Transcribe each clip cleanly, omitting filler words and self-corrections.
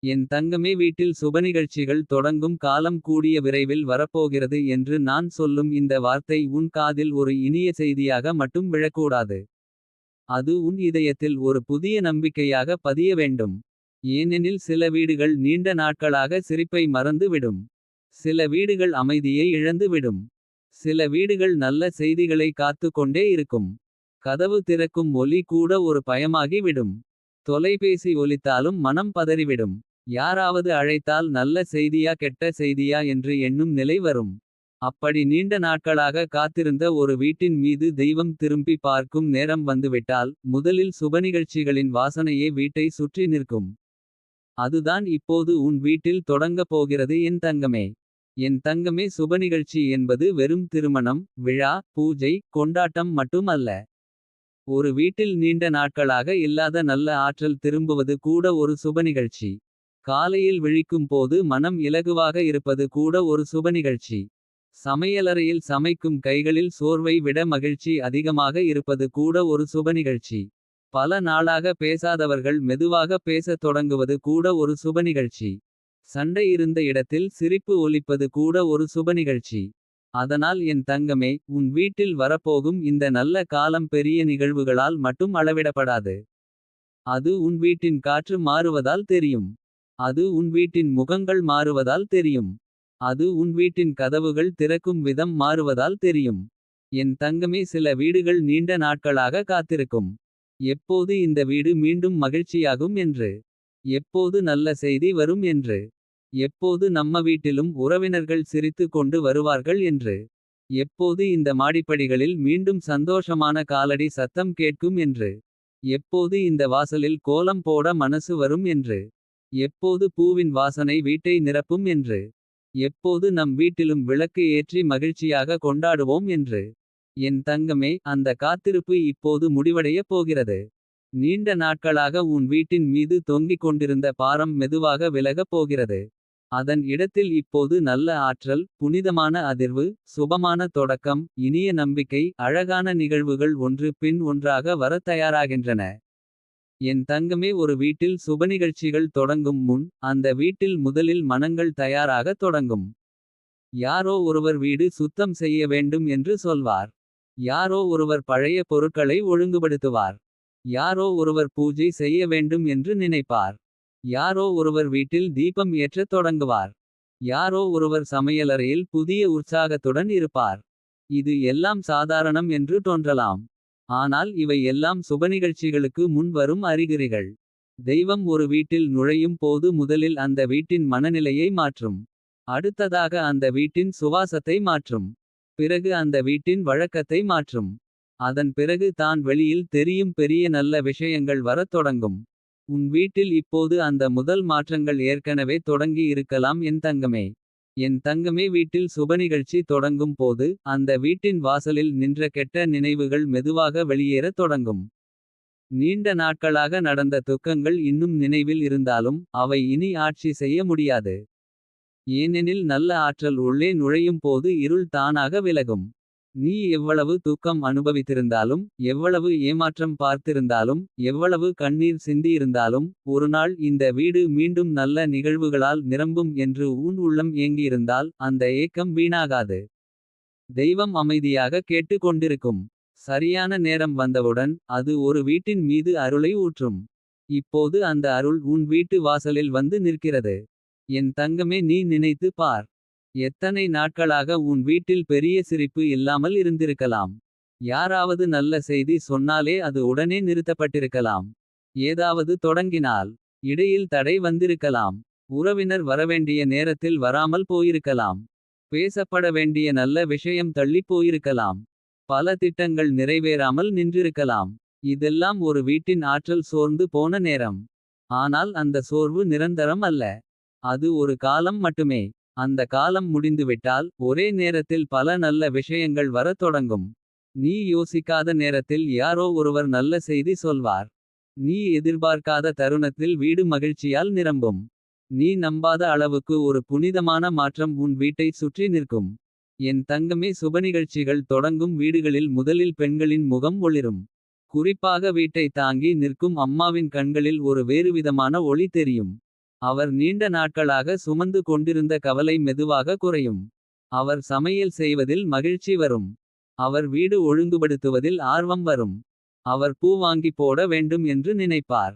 என் தங்கமே, வீட்டில் சுபநிகழ்ச்சிகள் தொடங்கும் காலம் கூடிய விரைவில் வரப்போகிறது என்று நான் சொல்லும் இந்த வார்த்தை உன் காதில் ஒரு இனிய செய்தியாக மட்டும் விழக்கூடாது. அது உன் இதயத்தில் ஒரு புதிய நம்பிக்கையாக பதிய வேண்டும். ஏனெனில் சில வீடுகள் நீண்ட நாட்களாக சிரிப்பை மறந்து விடும். சில வீடுகள் அமைதியை இழந்து விடும். சில வீடுகள் நல்ல செய்திகளை காத்து கொண்டே இருக்கும். கதவு திறக்கும் ஒலி கூட ஒரு பயமாகி விடும். தொலைபேசி ஒலித்தாலும் மனம் பதறிவிடும். யாராவது அழைத்தால் நல்ல செய்தியா கெட்ட செய்தியா என்று எண்ணும் நிலை வரும். அப்படி நீண்ட நாட்களாக காத்திருந்த ஒரு வீட்டின் மீது தெய்வம் திரும்பி பார்க்கும் நேரம் வந்துவிட்டால். முதலில் சுபநிகழ்ச்சிகளின் வாசனையே வீட்டை சுற்றி நிற்கும். அதுதான் இப்போது உன் வீட்டில் தொடங்கப் போகிறது என் தங்கமே. என் தங்கமே, சுபநிகழ்ச்சி என்பது வெறும் திருமணம், விழா, பூஜை, கொண்டாட்டம் மட்டும் அல்ல. ஒரு வீட்டில் நீண்ட நாட்களாக இல்லாத நல்ல ஆற்றல் திரும்புவது கூட ஒரு சுபநிகழ்ச்சி. காலையில் விழிக்கும் போது மனம் இலகுவாக இருப்பது கூட ஒரு சுபநிகழ்ச்சி. சமையலறையில் சமைக்கும் கைகளில் சோர்வை விட மகிழ்ச்சி அதிகமாக இருப்பது கூட ஒரு சுபநிகழ்ச்சி. பல நாளாக பேசாதவர்கள் மெதுவாக பேசத் தொடங்குவது கூட ஒரு சுபநிகழ்ச்சி. சண்டை இருந்த இடத்தில் சிரிப்பு ஒலிப்பது கூட ஒரு சுபநிகழ்ச்சி. அதனால் என் தங்கமே, உன் வீட்டில் வரப்போகும் இந்த நல்ல காலம் பெரிய நிகழ்வுகளால் மட்டும் அளவிடப்படாது. அது உன் வீட்டின் காற்று மாறுவதால் தெரியும். அது உன் வீட்டின் முகங்கள் மாறுவதால் தெரியும். அது உன் வீட்டின் கதவுகள் திறக்கும் விதம் மாறுவதால் தெரியும். என் தங்கமே, சில வீடுகள் நீண்ட நாட்களாக காத்திருக்கும். எப்போது இந்த வீடு மீண்டும் மகிழ்ச்சியாகும் என்று. எப்போது நல்ல செய்தி வரும் என்று. எப்போது நம்ம வீட்டிலும் உறவினர்கள் சிரித்து கொண்டு வருவார்கள் என்று. எப்போது இந்த மாடிப்படிகளில் மீண்டும் சந்தோஷமான காலடி சத்தம் கேட்கும் என்று. எப்போது இந்த வாசலில் கோலம் போட மனசு வரும் என்று. எப்போது பூவின் வாசனை வீட்டை நிரப்பும் என்று. எப்போது நம் வீட்டிலும் விளக்கு ஏற்றி மகிழ்ச்சியாக கொண்டாடுவோம் என்று. என் தங்கமே, அந்த காத்திருப்பு இப்போது முடிவடையப் போகிறது. நீண்ட நாட்களாக உன் வீட்டின் மீது தொங்கிக் கொண்டிருந்த பாரம் மெதுவாக விலகப் போகிறது. அதன் இடத்தில் இப்போது நல்ல ஆற்றல், புனிதமான அதிர்வு, சுபமான தொடக்கம், இனிய நம்பிக்கை, அழகான நிகழ்வுகள் ஒன்று பின் ஒன்றாக வரத் தயாராகின்றன. என் தங்கமே, ஒரு வீட்டில் சுபநிகழ்ச்சிகள் தொடங்கும் முன். அந்த வீட்டில் முதலில் மனங்கள் தயாராக தொடங்கும். யாரோ ஒருவர் வீடு சுத்தம் செய்ய வேண்டும் என்று சொல்வார். யாரோ ஒருவர் பழைய பொருட்களை ஒழுங்குபடுத்துவார். யாரோ ஒருவர் பூஜை செய்ய வேண்டும் என்று நினைப்பார். யாரோ ஒருவர் வீட்டில் தீபம் ஏற்றத் தொடங்குவார். யாரோ ஒருவர் சமையலறையில் புதிய உற்சாகத்துடன் இருப்பார். இது எல்லாம் சாதாரணம் என்று தோன்றலாம். ஆனால் இவை எல்லாம் சுபநிகழ்ச்சிகளுக்கு முன் வரும் அறிகுறிகள். தெய்வம் ஒரு வீட்டில் நுழையும் போது முதலில் அந்த வீட்டின் மனநிலையை மாற்றும். அடுத்ததாக அந்த வீட்டின் சுவாசத்தை மாற்றும். பிறகு அந்த வீட்டின் வழக்கத்தை மாற்றும். அதன் பிறகு தான் வெளியில் தெரியும் பெரிய நல்ல விஷயங்கள் வரத் தொடங்கும். உன் வீட்டில் இப்போது அந்த முதல் மாற்றங்கள் ஏற்கனவே தொடங்கி இருக்கலாம் என் தங்கமே. என் தங்கமே, வீட்டில் சுபநிகழ்ச்சி தொடங்கும் போது. அந்த வீட்டின் வாசலில் நின்ற கெட்ட நினைவுகள் மெதுவாக வெளியேறத் தொடங்கும். நீண்ட நாட்களாக நடந்த துக்கங்கள் இன்னும் நினைவில் இருந்தாலும். அவை இனி ஆட்சி செய்ய முடியாது. ஏனெனில் நல்ல ஆற்றல் உள்ளே நுழையும் போது இருள் தானாக விலகும். நீ எவ்வளவு துக்கம் அனுபவித்திருந்தாலும். எவ்வளவு ஏமாற்றம் பார்த்திருந்தாலும். எவ்வளவு கண்ணீர் சிந்தியிருந்தாலும். ஒருநாள் இந்த வீடு மீண்டும் நல்ல நிகழ்வுகளால் நிரம்பும் என்று உன் உள்ளம் ஏங்கியிருந்தால். அந்த ஏக்கம் வீணாகாது. தெய்வம் அமைதியாக கேட்டு கொண்டிருக்கும். சரியான நேரம் வந்தவுடன் அது ஒரு வீட்டின் மீது அருளை ஊற்றும். இப்போது அந்த அருள் உன் வீட்டு வாசலில் வந்து நிற்கிறது. என் தங்கமே, நீ நினைத்து பார். எத்தனை நாட்களாக உன் வீட்டில் பெரிய சிரிப்பு இல்லாமல் இருந்திருக்கலாம். யாராவது நல்ல செய்தி சொன்னாலே அது உடனே நிறுத்தப்பட்டிருக்கலாம். ஏதாவது தொடங்கினால் இடையில் தடை வந்திருக்கலாம். உறவினர் வரவேண்டிய நேரத்தில் வராமல் போயிருக்கலாம். பேசப்பட வேண்டிய நல்ல விஷயம் தள்ளிப் போயிருக்கலாம். பல திட்டங்கள் நிறைவேறாமல் நின்றிருக்கலாம். இதெல்லாம் ஒரு வீட்டின் ஆற்றல் சோர்ந்து போன நேரம். ஆனால் அந்த சோர்வு நிரந்தரம் அல்ல. அது ஒரு காலம் மட்டுமே. அந்த காலம் முடிந்துவிட்டால் ஒரே நேரத்தில் பல நல்ல விஷயங்கள் வரத் தொடங்கும். நீ யோசிக்காத நேரத்தில் யாரோ ஒருவர் நல்ல செய்தி சொல்வார். நீ எதிர்பார்க்காத தருணத்தில் வீடு மகிழ்ச்சியால் நிரம்பும். நீ நம்பாத அளவுக்கு ஒரு புனிதமான மாற்றம் உன் வீட்டை சுற்றி நிற்கும். என் தங்கமே, சுபநிகழ்ச்சிகள் தொடங்கும் வீடுகளில் முதலில் பெண்களின் முகம் ஒளிரும். குறிப்பாக வீட்டை தாங்கி நிற்கும் அம்மாவின் கண்களில் ஒரு வேறுவிதமான ஒளி தெரியும். அவர் நீண்ட நாட்களாக சுமந்து கொண்டிருந்த கவலை மெதுவாக குறையும். அவர் சமையல் செய்வதில் மகிழ்ச்சி வரும். அவர் வீடு ஒழுங்குபடுத்துவதில் ஆர்வம் வரும். அவர் பூ வாங்கி போட வேண்டும் என்று நினைப்பார்.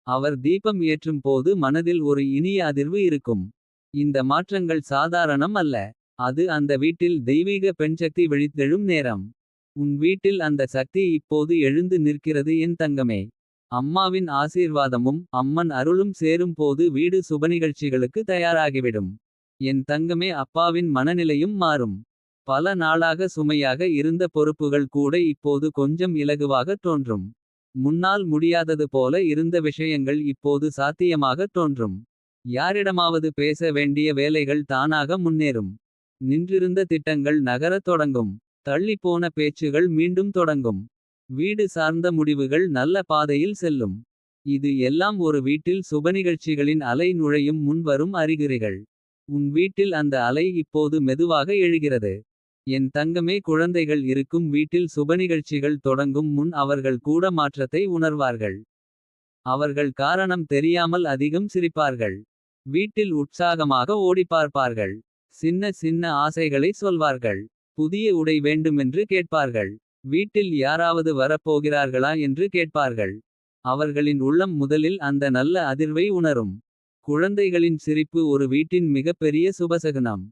அவர் தீபம் ஏற்றும் போது மனதில் ஒரு இனிய அதிர்வு இருக்கும். இந்த மாற்றங்கள் சாதாரணம் அல்ல. அது அந்த வீட்டில் தெய்வீக பெண்சக்தி விழித்தெழும் நேரம். உன் வீட்டில் அந்த சக்தி இப்போது எழுந்து நிற்கிறது என் தங்கமே. அம்மாவின் ஆசீர்வாதமும் அம்மன் அருளும் சேரும் போது வீடு சுபநிகழ்ச்சிகளுக்கு தயாராகிவிடும். என் தங்கமே, அப்பாவின் மனநிலையும் மாறும். பல நாளாக சுமையாக இருந்த பொறுப்புகள் கூட இப்போது கொஞ்சம் இலகுவாகத் தோன்றும். முன்னால் முடியாதது போல இருந்த விஷயங்கள் இப்போது சாத்தியமாகத் தோன்றும். யாரிடமாவது பேச வேண்டிய வேலைகள் தானாக முன்னேறும். நின்றிருந்த திட்டங்கள் நகரத் தொடங்கும். தள்ளிப்போன பேச்சுகள் மீண்டும் தொடங்கும். வீடு சார்ந்த முடிவுகள் நல்ல பாதையில் செல்லும். இது எல்லாம் ஒரு வீட்டில் சுபநிகழ்ச்சிகளின் அலை நுழையும் முன் வரும் அறிகுறிகள். உன் வீட்டில் அந்த அலை இப்போது மெதுவாக எழுகிறது. என் தங்கமே, குழந்தைகள் இருக்கும் வீட்டில் சுபநிகழ்ச்சிகள் தொடங்கும் முன் அவர்கள் கூட மாற்றத்தை உணர்வார்கள். அவர்கள் காரணம் தெரியாமல் அதிகம் சிரிப்பார்கள். வீட்டில் உற்சாகமாக ஓடிப்பார்ப்பார்கள். சின்ன சின்ன ஆசைகளை சொல்வார்கள். புதிய உடை வேண்டுமென்று கேட்பார்கள். வீட்டில் யாராவது வரப்போகிறார்களா என்று கேட்பார்கள். அவர்களின் உள்ளம் முதலில் அந்த நல்ல அதிர்வை உணரும். குழந்தைகளின் சிரிப்பு ஒரு வீட்டின் மிகப்பெரிய சுபசகுனம்.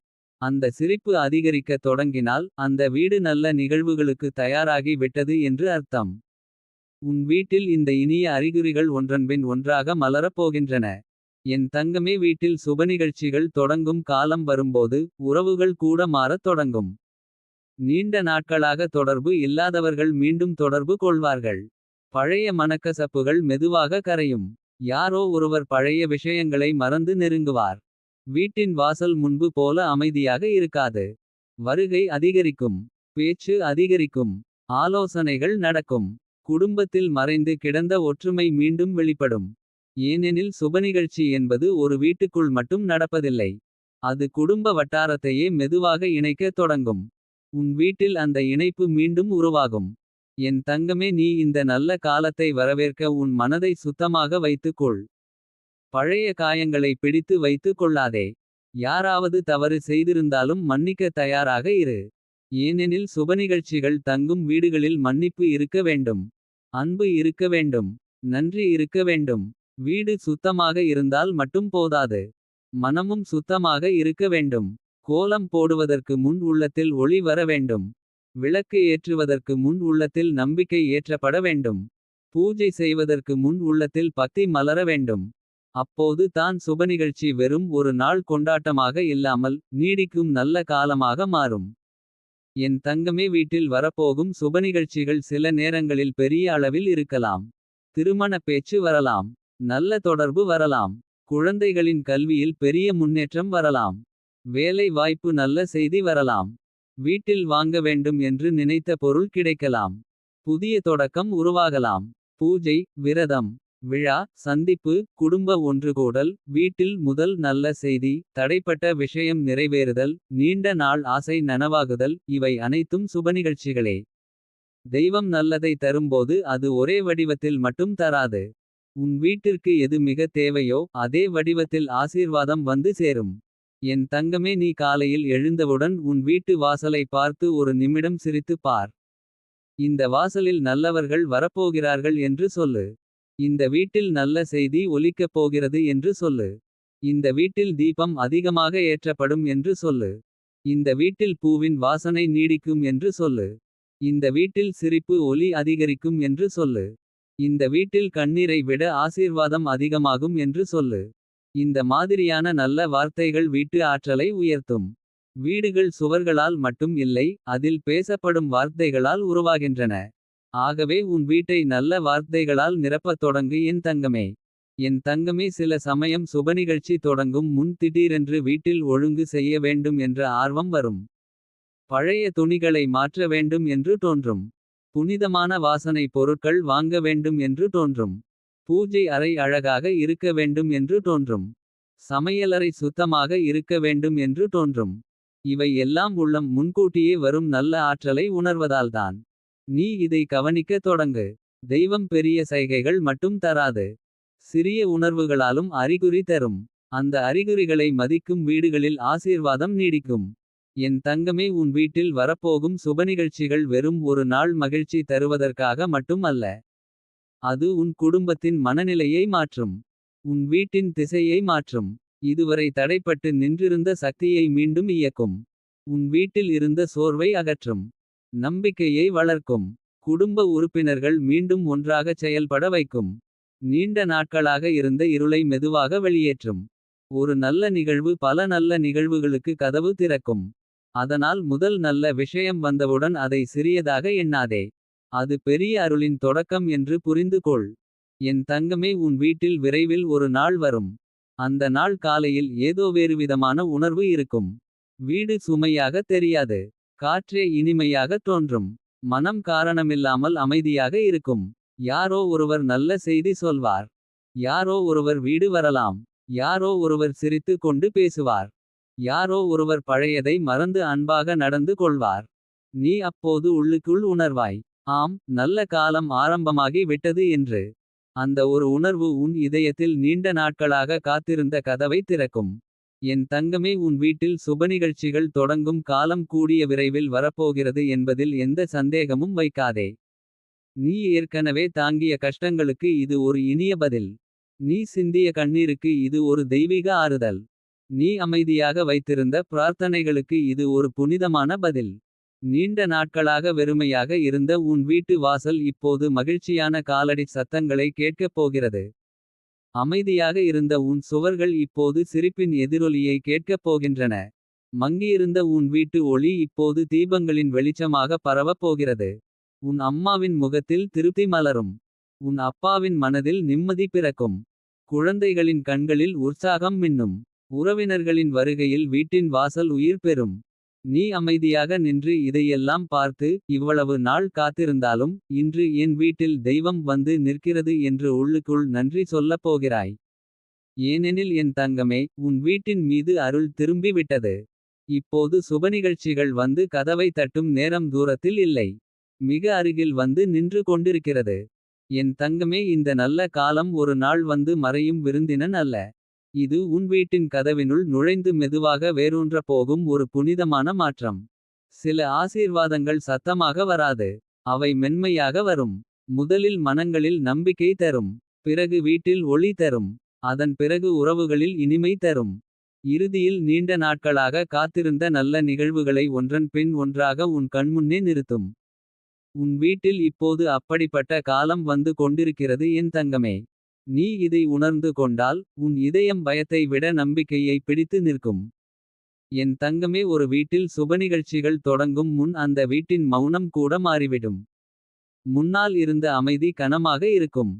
அந்த சிரிப்பு அதிகரிக்கத் தொடங்கினால் அந்த வீடு நல்ல நிகழ்வுகளுக்கு தயாராகி விட்டது என்று அர்த்தம். உன் வீட்டில் இந்த இனிய அறிகுறிகள் ஒன்றன்பின் ஒன்றாக மலரப் போகின்றன. என் தங்கமே, வீட்டில் சுபநிகழ்ச்சிகள் தொடங்கும் காலம் வரும்போது உறவுகள் கூட மாறத் தொடங்கும். நீண்ட நாட்களாக தொடர்பு இல்லாதவர்கள் மீண்டும் தொடர்பு கொள்வார்கள். பழைய மனக்கசப்புகள் மெதுவாக கரையும். யாரோ ஒருவர் பழைய விஷயங்களை மறந்து நெருங்குவார். வீட்டின் வாசல் முன்பு போல அமைதியாக இருக்காது. வருகை அதிகரிக்கும். பேச்சு அதிகரிக்கும். ஆலோசனைகள் நடக்கும். குடும்பத்தில் மறைந்து கிடந்த ஒற்றுமை மீண்டும் வெளிப்படும். ஏனெனில் சுபநிகழ்ச்சி என்பது ஒரு வீட்டுக்குள் மட்டும் நடப்பதில்லை. அது குடும்ப வட்டாரத்தையே மெதுவாக இணைக்கத் தொடங்கும். உன் வீட்டில் அந்த இணைப்பு மீண்டும் உருவாகும். என் தங்கமே, நீ இந்த நல்ல காலத்தை வரவேற்க உன் மனதை சுத்தமாக வைத்துக்கொள். பழைய காயங்களை பிடித்து வைத்து கொள்ளாதே. யாராவது தவறு செய்திருந்தாலும் மன்னிக்க தயாராக இரு. ஏனெனில் சுபநிகழ்ச்சிகள் தங்கும் வீடுகளில் மன்னிப்பு இருக்க வேண்டும். அன்பு இருக்க வேண்டும். நன்றி இருக்க வேண்டும். வீடு சுத்தமாக இருந்தால் மட்டும் போதாது. மனமும் சுத்தமாக இருக்க வேண்டும். கோலம் போடுவதற்கு முன் உள்ளத்தில் ஒளி வர வேண்டும். விளக்கு ஏற்றுவதற்கு முன் உள்ளத்தில் நம்பிக்கை ஏற்றப்பட வேண்டும். பூஜை செய்வதற்கு முன் உள்ளத்தில் பக்தி மலர வேண்டும். அப்போது தான் சுபநிகழ்ச்சி வெறும் ஒரு நாள் கொண்டாட்டமாக இல்லாமல் நீடிக்கும் நல்ல காலமாக மாறும். என் தங்கமே, வீட்டில் வரப்போகும் சுபநிகழ்ச்சிகள் சில நேரங்களில் பெரிய அளவில் இருக்கலாம். திருமண பேச்சு வரலாம். நல்ல தொடர்பு வரலாம். குழந்தைகளின் கல்வியில் பெரிய முன்னேற்றம் வரலாம். வேலை வாய்ப்பு நல்ல செய்தி வரலாம். வீட்டில் வாங்க வேண்டும் என்று நினைத்த பொருள் கிடைக்கலாம். புதிய தொடக்கம் உருவாகலாம். பூஜை, விரதம், விழா, சந்திப்பு, குடும்ப ஒன்றுகூடல், வீட்டில் முதல் நல்ல செய்தி, தடைப்பட்ட விஷயம் நிறைவேறுதல், நீண்ட நாள் ஆசை நனவாகுதல், இவை அனைத்தும் சுபநிகழ்ச்சிகளே. தெய்வம் நல்லதை தரும்போது அது ஒரே வடிவத்தில் மட்டும் தராது. உன் வீட்டிற்கு எது மிக தேவையோ அதே வடிவத்தில் ஆசீர்வாதம் வந்து சேரும். என் தங்கமே, நீ காலையில் எழுந்தவுடன் உன் வீட்டு வாசலை பார்த்து ஒரு நிமிடம் சிரித்துப் பார். இந்த வாசலில் நல்லவர்கள் வரப்போகிறார்கள் என்று சொல்லு. இந்த வீட்டில் நல்ல செய்தி ஒலிக்கப் போகிறது என்று சொல்லு. இந்த வீட்டில் தீபம் அதிகமாக ஏற்றப்படும் என்று சொல்லு. இந்த வீட்டில் பூவின் வாசனை நீடிக்கும் என்று சொல்லு. இந்த வீட்டில் சிரிப்பு ஒலி அதிகரிக்கும் என்று சொல்லு. இந்த வீட்டில் கண்ணீரை விட ஆசீர்வாதம் அதிகமாகும் என்று சொல்லு. இந்த மாதிரியான நல்ல வார்த்தைகள் வீட்டு ஆற்றலை உயர்த்தும். வீடுகள் சுவர்களால் மட்டும் இல்லை, அதில் பேசப்படும் வார்த்தைகளால் உருவாகின்றன. ஆகவே உன் வீட்டை நல்ல வார்த்தைகளால் நிரப்பத் தொடங்கு என் தங்கமே. என் தங்கமே, சில சமயம் சுபநிகழ்ச்சி தொடங்கும் முன் திடீரென்று வீட்டில் ஒழுங்கு செய்ய வேண்டும் என்ற ஆர்வம் வரும். பழைய துணிகளை மாற்ற வேண்டும் என்று தோன்றும். புனிதமான வாசனை பொருட்கள் வாங்க வேண்டும் என்று தோன்றும். பூஜை அறை அழகாக இருக்க வேண்டும் என்று தோன்றும். சமையலறை சுத்தமாக இருக்க வேண்டும் என்று தோன்றும். இவை எல்லாம் உள்ளம் முன்கூட்டியே வரும் நல்ல ஆற்றலை உணர்வதால்தான். நீ இதை கவனிக்க தொடங்கு. தெய்வம் பெரிய சைகைகள் மட்டும் தராது. சிறிய உணர்வுகளாலும் அறிகுறி தரும். அந்த அறிகுறிகளை மதிக்கும் வீடுகளில் ஆசீர்வாதம் நீடிக்கும். என் தங்கமே, உன் வீட்டில் வரப்போகும் சுபநிகழ்ச்சிகள் வெறும் ஒரு நாள் மகிழ்ச்சி தருவதற்காக மட்டும் அல்ல. அது உன் குடும்பத்தின் மனநிலையை மாற்றும். உன் வீட்டின் திசையை மாற்றும். இதுவரை தடைப்பட்டு நின்றிருந்த சக்தியை மீண்டும் இயக்கும். உன் வீட்டில் இருந்த சோர்வை அகற்றும். நம்பிக்கையை வளர்க்கும். குடும்ப உறுப்பினர்கள் மீண்டும் ஒன்றாகச் செயல்பட வைக்கும். நீண்ட நாட்களாக இருந்த இருளை மெதுவாக வெளியேற்றும். ஒரு நல்ல நிகழ்வு பல நல்ல நிகழ்வுகளுக்கு கதவு திறக்கும். அதனால் முதல் நல்ல விஷயம் வந்தவுடன் அதை சிறியதாக எண்ணாதே. அது பெரிய அருளின் தொடக்கம் என்று புரிந்து கொள். என் தங்கமே, உன் வீட்டில் விரைவில் ஒரு நாள் வரும். அந்த நாள் காலையில் ஏதோ வேறுவிதமான உணர்வு இருக்கும். வீடு சுமையாக தெரியாது. காற்றே இனிமையாக தோன்றும். மனம் காரணமில்லாமல் அமைதியாக இருக்கும். யாரோ ஒருவர் நல்ல செய்தி சொல்வார். யாரோ ஒருவர் வீடு வரலாம். யாரோ ஒருவர் சிரித்து கொண்டு பேசுவார். யாரோ ஒருவர் பழையதை மறந்து அன்பாக நடந்து கொள்வார். நீ அப்போது உள்ளுக்குள் உணர்வாய். ஆம், நல்ல காலம் ஆரம்பமாகி விட்டது என்று. அந்த ஒரு உணர்வு உன் இதயத்தில் நீண்ட நாட்களாக காத்திருந்த கதவை திறக்கும். என் தங்கமே, உன் வீட்டில் சுபநிகழ்ச்சிகள் தொடங்கும் காலம் கூடிய விரைவில் வரப்போகிறது என்பதில் எந்த சந்தேகமும் வைக்காதே. நீ ஏற்கனவே தாங்கிய கஷ்டங்களுக்கு இது ஒரு இனிய பதில். நீ சிந்திய கண்ணீருக்கு இது ஒரு தெய்வீக ஆறுதல். நீ அமைதியாக வைத்திருந்த பிரார்த்தனைகளுக்கு இது ஒரு புனிதமான பதில். நீண்ட நாட்களாக வெறுமையாக இருந்த உன் வீட்டு வாசல் இப்போது மகிழ்ச்சியான காலடி சத்தங்களை கேட்கப் போகிறது. அமைதியாக இருந்த உன் சுவர்கள் இப்போது சிரிப்பின் எதிரொலியை கேட்கப் போகின்றன. மங்கியிருந்த உன் வீட்டு ஒளி இப்போது தீபங்களின் வெளிச்சமாக பரவப் போகிறது. உன் அம்மாவின் முகத்தில் திருப்தி மலரும். உன் அப்பாவின் மனதில் நிம்மதி பிறக்கும். குழந்தைகளின் கண்களில் உற்சாகம் மின்னும். உறவினர்களின் வருகையில் வீட்டின் வாசல் உயிர் பெறும். நீ அமைதியாக நின்று இதையெல்லாம் பார்த்து, இவ்வளவு நாள் காத்திருந்தாலும் இன்று என் வீட்டில் தெய்வம் வந்து நிற்கிறது என்று உள்ளுக்குள் நன்றி சொல்லப் போகிறாய். ஏனெனில் என் தங்கமே, உன் வீட்டின் மீது அருள் திரும்பி விட்டது. இப்போது சுபநிகழ்ச்சிகள் வந்து கதவை தட்டும் நேரம் தூரத்தில் இல்லை. மிக அருகில் வந்து நின்று கொண்டிருக்கிறது. என் தங்கமே, இந்த நல்ல காலம் ஒரு நாள் வந்து மறையும் விருந்தினன் அல்ல. இது உன் வீட்டின் கதவினுள் நுழைந்து மெதுவாக வேரூன்றப் போகும் ஒரு புனிதமான மாற்றம். சில ஆசீர்வாதங்கள் சத்தமாக வராது. அவை மென்மையாக வரும். முதலில் மனங்களில் நம்பிக்கை தரும். பிறகு வீட்டில் ஒளி தரும். அதன் பிறகு உறவுகளில் இனிமை தரும். இறுதியில் நீண்ட நாட்களாக காத்திருந்த நல்ல நிகழ்வுகளை ஒன்றன் பின் ஒன்றாக உன் கண்முன்னே நிறுத்தும். உன் வீட்டில் இப்போது அப்படிப்பட்ட காலம் வந்து கொண்டிருக்கிறது என் தங்கமே. நீ இதை உணர்ந்து கொண்டால் உன் இதயம் பயத்தை விட நம்பிக்கையை பிடித்து நிற்கும். என் தங்கமே, ஒரு வீட்டில் சுபநிகழ்ச்சிகள் தொடங்கும் முன் அந்த வீட்டின் மௌனம் கூட மாறிவிடும். முன்னால் இருந்த அமைதி கனமாக இருக்கும்.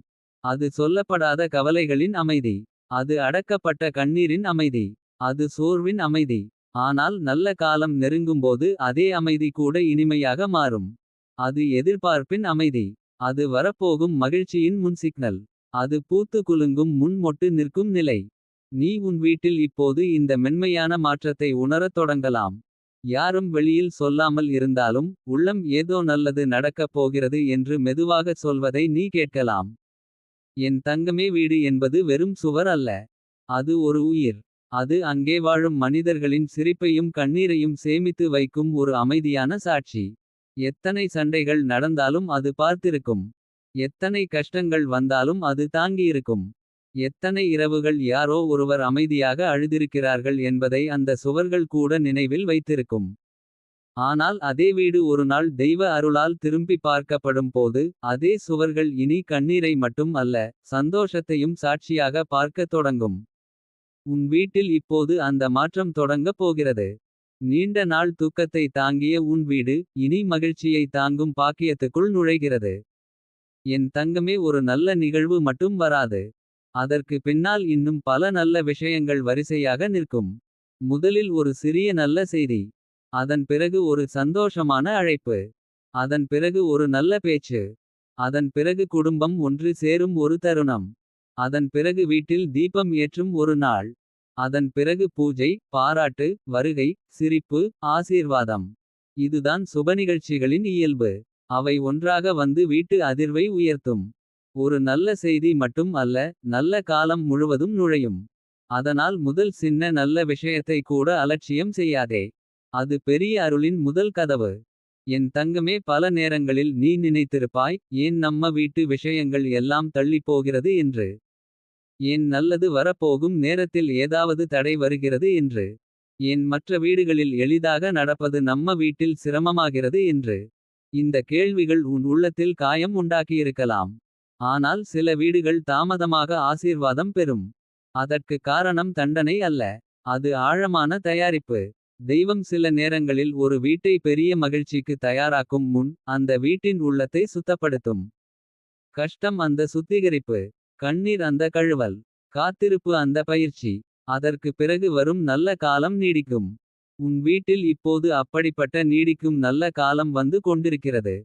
அது சொல்லப்படாத கவலைகளின் அமைதி. அது அடக்கப்பட்ட கண்ணீரின் அமைதி. அது சோர்வின் அமைதி. ஆனால் நல்ல காலம் நெருங்கும்போது அதே அமைதி கூட இனிமையாக மாறும். அது எதிர்பார்ப்பின் அமைதி. அது வரப்போகும் மகிழ்ச்சியின் முன் சிக்னல். அது பூத்து குலுங்கும் முன் மொட்டு நிற்கும் நிலை. நீ உன் வீட்டில் இப்போது இந்த மென்மையான மாற்றத்தை உணரத் தொடங்கலாம். யாரும் வெளியில் சொல்லாமல் இருந்தாலும் உள்ளம் ஏதோ நல்லது நடக்கப் போகிறது என்று மெதுவாக சொல்வதை நீ கேட்கலாம். என் தங்கமே, வீடு என்பது வெறும் சுவர் அல்ல. அது ஒரு உயிர். அது அங்கே வாழும் மனிதர்களின் சிரிப்பையும் கண்ணீரையும் சேமித்து வைக்கும் ஒரு அமைதியான சாட்சி. எத்தனை சண்டைகள் நடந்தாலும் அது பார்த்திருக்கும். எத்தனை கஷ்டங்கள் வந்தாலும் அது தாங்கியிருக்கும். எத்தனை இரவுகள் யாரோ ஒருவர் அமைதியாக அழுதிருக்கிறார்கள் என்பதை அந்த சுவர்கள் கூட நினைவில் வைத்திருக்கும். ஆனால் அதே வீடு ஒரு நாள் தெய்வ அருளால் திரும்பி பார்க்கப்படும் போது அதே சுவர்கள் இனி கண்ணீரை மட்டும் அல்ல, சந்தோஷத்தையும் சாட்சியாக பார்க்கத் தொடங்கும். உன் வீட்டில் இப்போது அந்த மாற்றம் தொடங்கப் போகிறது. நீண்ட நாள் தூக்கத்தை தாங்கிய உன் வீடு இனி மகிழ்ச்சியை தாங்கும் பாக்கியத்துக்குள் நுழைகிறது. என் தங்கமே, ஒரு நல்ல நிகழ்வு மட்டும் வராது. அதற்கு பின்னால் இன்னும் பல நல்ல விஷயங்கள் வரிசையாக நிற்கும். முதலில் ஒரு சிறிய நல்ல செய்தி. அதன் பிறகு ஒரு சந்தோஷமான அழைப்பு. அதன் பிறகு ஒரு நல்ல பேச்சு. அதன் பிறகு குடும்பம் ஒன்று சேரும் ஒரு தருணம். அதன் பிறகு வீட்டில் தீபம் ஏற்றும் ஒரு நாள். அதன் பிறகு பூஜை, பாராட்டு, வருகை, சிரிப்பு, ஆசீர்வாதம். இதுதான் சுபநிகழ்ச்சிகளின் இயல்பு. அவை ஒன்றாக வந்து வீட்டு அதிர்வை உயர்த்தும். ஒரு நல்ல செய்தி மட்டும் அல்ல, நல்ல காலம் முழுவதும் நுழையும். அதனால் முதல் சின்ன நல்ல விஷயத்தை கூட அலட்சியம் செய்யாதே. அது பெரிய அருளின் முதல் கதவு. என் தங்கமே, பல நேரங்களில் நீ நினைத்திருப்பாய், ஏன் நம்ம வீட்டு விஷயங்கள் எல்லாம் தள்ளிப் போகிறது என்று. ஏன் நல்லது வரப்போகும் நேரத்தில் ஏதாவது தடை வருகிறது என்று. ஏன் மற்ற வீடுகளில் எளிதாக நடப்பது நம்ம வீட்டில் சிரமமாகிறது என்று. இந்த கேள்விகள் உன் உள்ளத்தில் காயம் உண்டாக்கியிருக்கலாம். ஆனால் சில வீடுகள் தாமதமாக ஆசீர்வாதம் பெறும். அதற்கு காரணம் தண்டனை அல்ல. அது ஆழமான தயாரிப்பு. தெய்வம் சில நேரங்களில் ஒரு வீட்டை பெரிய மகிழ்ச்சிக்கு தயாராக்கும் முன் அந்த வீட்டின் உள்ளத்தை சுத்தப்படுத்தும். கஷ்டம் அந்த சுத்திகரிப்பு. கண்ணீர் அந்த கழுவல். காத்திருப்பு அந்த பயிற்சி. அதற்கு பிறகு வரும் நல்ல காலம் நீடிக்கும். உன் வீட்டில் இப்போது அப்படிப்பட்ட நீடிக்கும் நல்ல காலம் வந்து கொண்டிருக்கிறது.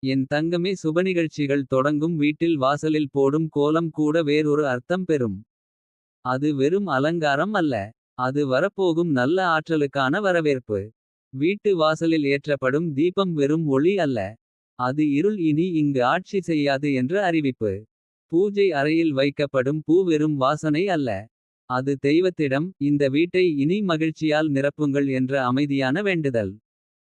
என் தங்கமே, சுபநிகழ்ச்சிகள் தொடங்கும் வீட்டில் வாசலில் போடும் கோலம் கூட வேறொரு அர்த்தம் பெறும். அது வெறும் அலங்காரம் அல்ல. அது வரப்போகும் நல்ல ஆற்றலுக்கான வரவேற்பு. வீட்டு வாசலில் ஏற்றப்படும் தீபம் வெறும் ஒளி அல்ல. அது இருள் இனி இங்கு ஆட்சி செய்யாது என்ற அறிவிப்பு. பூஜை அறையில் வைக்கப்படும் பூ வெறும் வாசனை அல்ல. அது தெய்வத்திடம், இந்த வீட்டை இனி மகிழ்ச்சியால் நிரப்புங்கள் என்ற அமைதியான வேண்டுதல்.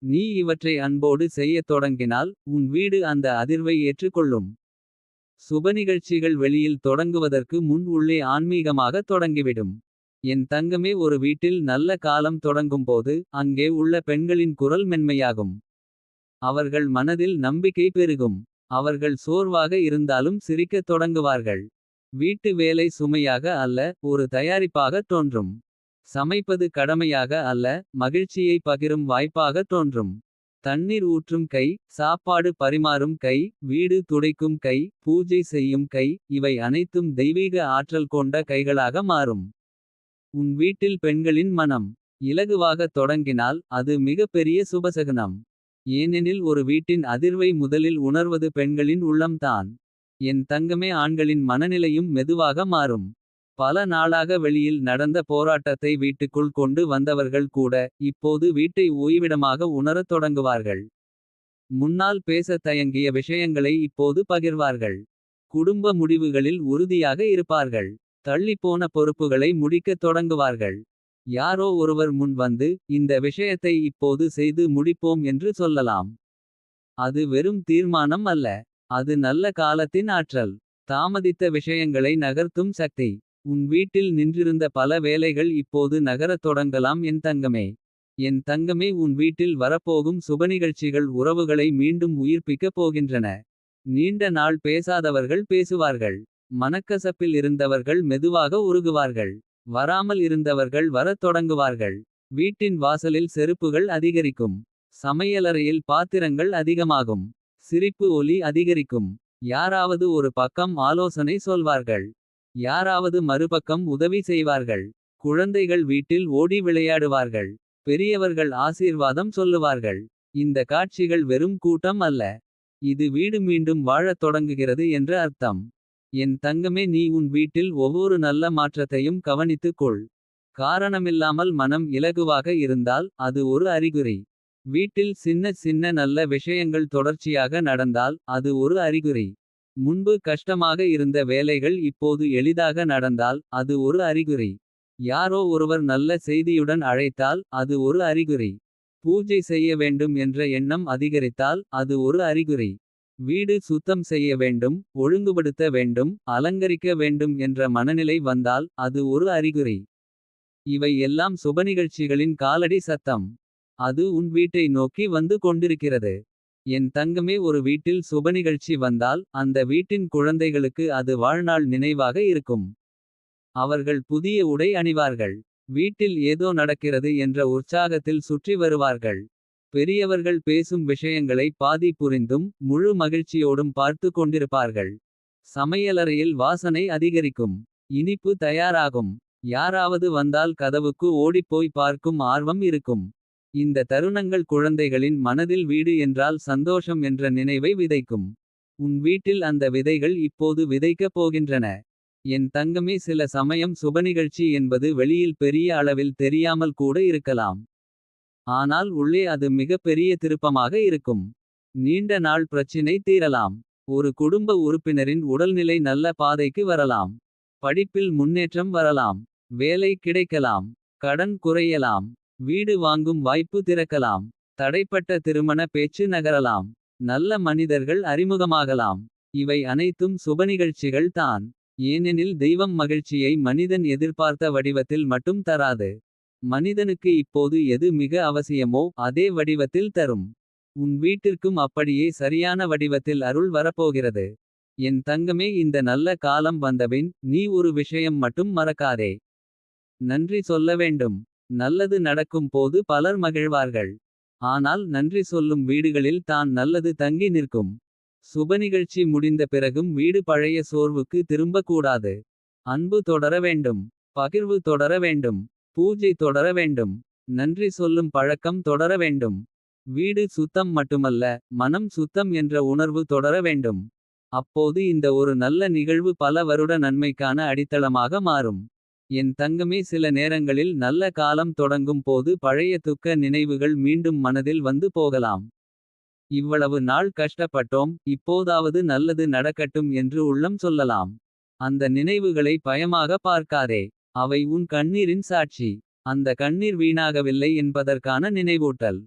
நீ இவற்றை அன்போடு செய்யத் தொடங்கினால் உன் வீடு அந்த அதிர்வை ஏற்றுக்கொள்ளும். சுபநிகழ்ச்சிகள் வெளியில் தொடங்குவதற்கு முன் உள்ளே ஆன்மீகமாக தொடங்கிவிடும். என் தங்கமே, ஒரு வீட்டில் நல்ல காலம் தொடங்கும்போது அங்கே உள்ள பெண்களின் குரல் மென்மையாகும். அவர்கள் மனதில் நம்பிக்கை பெருகும். அவர்கள் சோர்வாக இருந்தாலும் சிரிக்கத் தொடங்குவார்கள். வீட்டு வேலை சுமையாக அல்ல, ஒரு தயாரிப்பாக தோன்றும். சமைப்பது கடமையாக அல்ல, மகிழ்ச்சியை பகிரும் வாய்ப்பாக தோன்றும். தண்ணீர் ஊற்றும் கை, சாப்பாடு பரிமாறும் கை, வீடு துடைக்கும் கை, பூஜை செய்யும் கை, இவை அனைத்தும் தெய்வீக ஆற்றல் கொண்ட கைகளாக மாறும். உன் வீட்டில் பெண்களின் மனம் இலகுவாக தொடங்கினால் அது மிகப்பெரிய சுபசகுனம். ஏனெனில் ஒரு வீட்டின் அதிர்வை முதலில் உணர்வது பெண்களின் உள்ளம்தான். என் தங்கமே, ஆண்களின் மனநிலையும் மெதுவாக மாறும். பல நாளாக வெளியில் நடந்த போராட்டத்தை வீட்டுக்குள் கொண்டு வந்தவர்கள் கூட இப்போது வீட்டை ஓய்விடமாக உணரத் தொடங்குவார்கள். முன்னால் பேசத் தயங்கிய விஷயங்களை இப்போது பகிர்வார்கள். குடும்ப முடிவுகளில் உறுதியாக இருப்பார்கள். தள்ளிப்போன பொறுப்புகளை முடிக்கத் தொடங்குவார்கள். யாரோ ஒருவர் முன் வந்து, இந்த விஷயத்தை இப்போது செய்து முடிப்போம் என்று சொல்லலாம். அது வெறும் தீர்மானம் அல்ல. அது நல்ல காலத்தின் ஆற்றல். தாமதித்த விஷயங்களை நகர்த்தும் சக்தி. உன் வீட்டில் நின்றிருந்த பல வேலைகள் இப்போது நகரத் தொடங்கலாம் என் தங்கமே. என் தங்கமே, உன் வீட்டில் வரப்போகும் சுபநிகழ்ச்சிகள் உறவுகளை மீண்டும் உயிர்ப்பிக்கப் போகின்றன. நீண்ட நாள் பேசாதவர்கள் பேசுவார்கள். மனக்கசப்பில் இருந்தவர்கள் மெதுவாக உருகுவார்கள். வராமல் இருந்தவர்கள் வரத் தொடங்குவார்கள். வீட்டின் வாசலில் செருப்புகள் அதிகரிக்கும். சமையலறையில் பாத்திரங்கள் அதிகமாகும். சிரிப்பு ஒலி அதிகரிக்கும். யாராவது ஒரு பக்கம் ஆலோசனை சொல்வார்கள். யாராவது மறுபக்கம் உதவி செய்வார்கள். குழந்தைகள் வீட்டில் ஓடி விளையாடுவார்கள். பெரியவர்கள் ஆசீர்வாதம் சொல்லுவார்கள். இந்த காட்சிகள் வெறும் கூட்டம் அல்ல. இது வீடு மீண்டும் வாழத் தொடங்குகிறது என்ற அர்த்தம். என் தங்கமே, நீ உன் வீட்டில் ஒவ்வொரு நல்ல மாற்றத்தையும் கவனித்துக் கொள். காரணமில்லாமல் மனம் இலகுவாக இருந்தால் அது ஒரு அறிகுறி. வீட்டில் சின்ன சின்ன நல்ல விஷயங்கள் தொடர்ச்சியாக நடந்தால் அது ஒரு அறிகுறி. முன்பு கஷ்டமாக இருந்த வேலைகள் இப்போது எளிதாக நடந்தால் அது ஒரு அறிகுறி. யாரோ ஒருவர் நல்ல செய்தியுடன் அழைத்தால் அது ஒரு அறிகுறி. பூஜை செய்ய வேண்டும் என்ற எண்ணம் அதிகரித்தால் அது ஒரு அறிகுறி. வீடு சுத்தம் செய்ய வேண்டும், ஒழுங்குபடுத்த வேண்டும், அலங்கரிக்க வேண்டும் என்ற மனநிலை வந்தால் அது ஒரு அறிகுறி. இவை எல்லாம் சுபநிகழ்ச்சிகளின் காலடி சத்தம். அது உன் வீட்டை நோக்கி வந்து கொண்டிருக்கிறது. என் தங்கமே, ஒரு வீட்டில் சுபநிகழ்ச்சி வந்தால் அந்த வீட்டின் குழந்தைகளுக்கு அது வாழ்நாள் நினைவாக இருக்கும். அவர்கள் புதிய உடை அணிவார்கள். வீட்டில் ஏதோ நடக்கிறது என்ற உற்சாகத்தில் சுற்றி வருவார்கள். பெரியவர்கள் பேசும் விஷயங்களை பாதி புரிந்தும் முழு மகிழ்ச்சியோடும் பார்த்து கொண்டிருப்பார்கள். சமையலறையில் வாசனை அதிகரிக்கும். இனிப்பு தயாராகும். யாராவது வந்தால் கதவுக்கு ஓடிப்போய் பார்க்கும் ஆர்வம் இருக்கும். இந்த தருணங்கள் குழந்தைகளின் மனதில் வீடு என்றால் சந்தோஷம் என்ற நினைவை விதைக்கும். உன் வீட்டில் அந்த விதைகள் இப்போது விதைக்கப் போகின்றன. என் தங்கமே, சில சமயம் சுபநிகழ்ச்சி என்பது வெளியில் பெரிய அளவில் தெரியாமல் கூட இருக்கலாம். ஆனால் உள்ளே அது மிக பெரிய திருப்பமாக இருக்கும். நீண்ட நாள் பிரச்சினை தீரலாம். ஒரு குடும்ப உறுப்பினரின் உடல்நிலை நல்ல பாதைக்கு வரலாம். படிப்பில் முன்னேற்றம் வரலாம். வேலை கிடைக்கலாம். கடன் குறையலாம். வீடு வாங்கும் வாய்ப்பு திறக்கலாம். தடைப்பட்ட திருமண பேச்சு நகரலாம். நல்ல மனிதர்கள் அறிமுகமாகலாம். இவை அனைத்தும் சுபநிகழ்ச்சிகள் தான். ஏனெனில் தெய்வம் மகிழ்ச்சியை மனிதன் எதிர்பார்த்த வடிவத்தில் மட்டும் தராது. மனிதனுக்கு இப்போது எது மிக அவசியமோ அதே வடிவத்தில் தரும். உன் வீட்டிற்கும் அப்படியே சரியான வடிவத்தில் அருள் வரப்போகிறது. என் தங்கமே, இந்த நல்ல காலம் வந்தபின் நீ ஒரு விஷயம் மட்டும் மறக்காதே. நன்றி சொல்ல வேண்டும். நல்லது நடக்கும் போது பலர் மகிழ்வார்கள். ஆனால் நன்றி சொல்லும் வீடுகளில் தான் நல்லது தங்கி நிற்கும். சுபநிகழ்ச்சி முடிந்த பிறகும் வீடு பழைய சோர்வுக்கு திரும்பக்கூடாது. அன்பு தொடர வேண்டும். பகிர்வு தொடர வேண்டும். பூஜை தொடர வேண்டும். நன்றி சொல்லும் பழக்கம் தொடர வேண்டும். வீடு சுத்தம் மட்டுமல்ல, மனம் சுத்தம் என்ற உணர்வு தொடர வேண்டும். அப்போது இந்த ஒரு நல்ல நிகழ்வு பல வருட நன்மைக்கான அடித்தளமாக மாறும். என் தங்கமே, சில நேரங்களில் நல்ல காலம் தொடங்கும் போது பழைய துக்க நினைவுகள் மீண்டும் மனதில் வந்து போகலாம். இவ்வளவு நாள் கஷ்டப்பட்டோம், இப்போதாவது நல்லது நடக்கட்டும் என்று உள்ளம் சொல்லலாம். அந்த நினைவுகளை பயமாக பார்க்காதே. அவை உன் கண்ணீரின் சாட்சி. அந்த கண்ணீர் வீணாகவில்லை என்பதற்கான நினைவூட்டல்.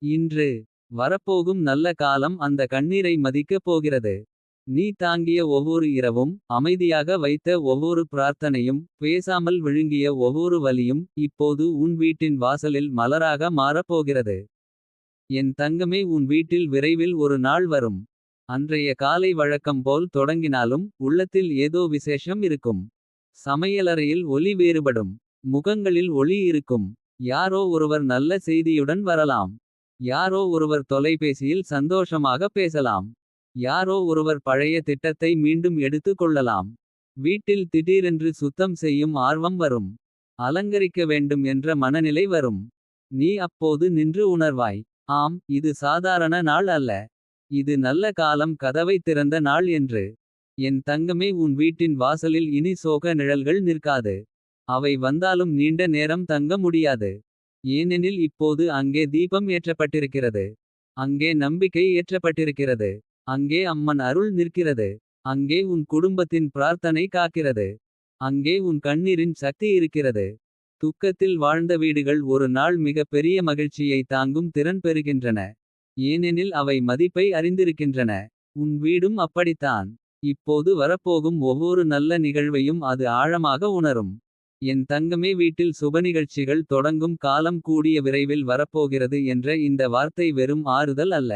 இன்று வரப்போகும் நல்ல காலம் அந்த கண்ணீரை மதிக்கப் போகிறது. நீ தாங்கிய ஒவ்வொரு இரவும், அமைதியாக வைத்த ஒவ்வொரு பிரார்த்தனையும், பேசாமல் விழுங்கிய ஒவ்வொரு வலியும் இப்போது உன் வீட்டின் வாசலில் மலராக மாறப்போகிறது. என் தங்கமே, உன் வீட்டில் விரைவில் ஒரு நாள் வரும். அன்றைய காலை வழக்கம் போல் தொடங்கினாலும் உள்ளத்தில் ஏதோ விசேஷம் இருக்கும். சமையலறையில் ஒலி வேறுபடும். முகங்களில் ஒளி இருக்கும். யாரோ ஒருவர் நல்ல செய்தியுடன் வரலாம். யாரோ ஒருவர் தொலைபேசியில் சந்தோஷமாக பேசலாம். யாரோ ஒருவர் பழைய திட்டத்தை மீண்டும் எடுத்து கொள்ளலாம். வீட்டில் திடீரென்று சுத்தம் செய்யும் ஆர்வம் வரும். அலங்கரிக்க வேண்டும் என்ற மனநிலை வரும். நீ அப்போது நின்று உணர்வாய், ஆம், இது சாதாரண நாள் அல்ல. இது நல்ல காலம் கதவை திறந்த நாள் என்று. என் தங்கமே, உன் வீட்டின் வாசலில் இனி சோக நிழல்கள் நிற்காது. அவை வந்தாலும் நீண்ட நேரம் தங்க முடியாது. ஏனெனில் இப்போது அங்கே தீபம் ஏற்றப்பட்டிருக்கிறது. அங்கே நம்பிக்கை ஏற்றப்பட்டிருக்கிறது. அங்கே அம்மன் அருள் நிற்கிறது. அங்கே உன் குடும்பத்தின் பிரார்த்தனை காக்கிறது. அங்கே உன் கண்ணீரின் சக்தி இருக்கிறது. துக்கத்தில் வாழ்ந்த வீடுகள் ஒரு நாள் மிக பெரிய மகிழ்ச்சியை தாங்கும் திறன் பெறுகின்றன. ஏனெனில் அவை மதிப்பை அறிந்திருக்கின்றன. உன் வீடும் அப்படித்தான். இப்போது வரப்போகும் ஒவ்வொரு நல்ல நிகழ்வையும் அது ஆழமாக உணரும். என் தங்கமே, வீட்டில் சுபநிகழ்ச்சிகள் தொடங்கும் காலம் கூடிய விரைவில் வரப்போகிறது என்ற இந்த வார்த்தை வெறும் ஆறுதல் அல்ல.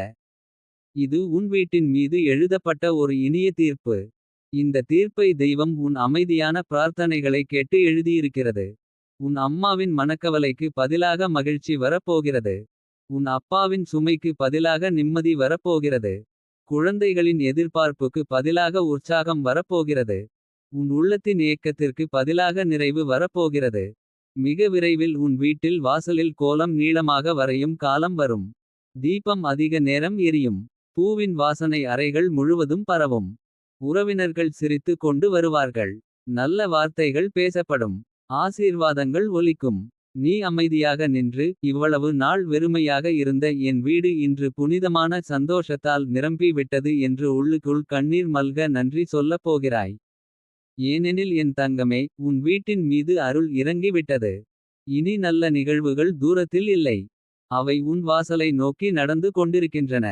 இது உன் வீட்டின் மீது எழுதப்பட்ட ஒரு இனிய தீர்ப்பு. இந்த தீர்ப்பை தெய்வம் உன் அமைதியான பிரார்த்தனைகளை கேட்டு எழுதியிருக்கிறது. உன் அம்மாவின் மனக்கவலைக்கு பதிலாக மகிழ்ச்சி வரப்போகிறது. உன் அப்பாவின் சுமைக்கு பதிலாக நிம்மதி வரப்போகிறது. குழந்தைகளின் எதிர்பார்ப்புக்கு பதிலாக உற்சாகம் வரப்போகிறது. உன் உள்ளத்தின் ஏக்கத்திற்கு பதிலாக நிறைவு வரப்போகிறது. மிக விரைவில் உன் வீட்டில் வாசலில் கோலம் நீளமாக வரையும் காலம் வரும். தீபம் அதிக நேரம் எரியும். பூவின் வாசனை அறைகள் முழுவதும் பரவும். உறவினர்கள் சிரித்து கொண்டு வருவார்கள். நல்ல வார்த்தைகள் பேசப்படும். ஆசீர்வாதங்கள் ஒலிக்கும். நீ அமைதியாக நின்று, இவ்வளவு நாள் வெறுமையாக இருந்த என் வீடு இன்று புனிதமான சந்தோஷத்தால் நிரம்பி விட்டது என்று உள்ளுக்குள் கண்ணீர் மல்க நன்றி சொல்லப் போகிறாய். ஏனெனில் என் தங்கமே, உன் வீட்டின் மீது அருள் இறங்கி விட்டது. இனி நல்ல நிகழ்வுகள் தூரத்தில் இல்லை. அவை உன் வாசலை நோக்கி நடந்து கொண்டிருக்கின்றன.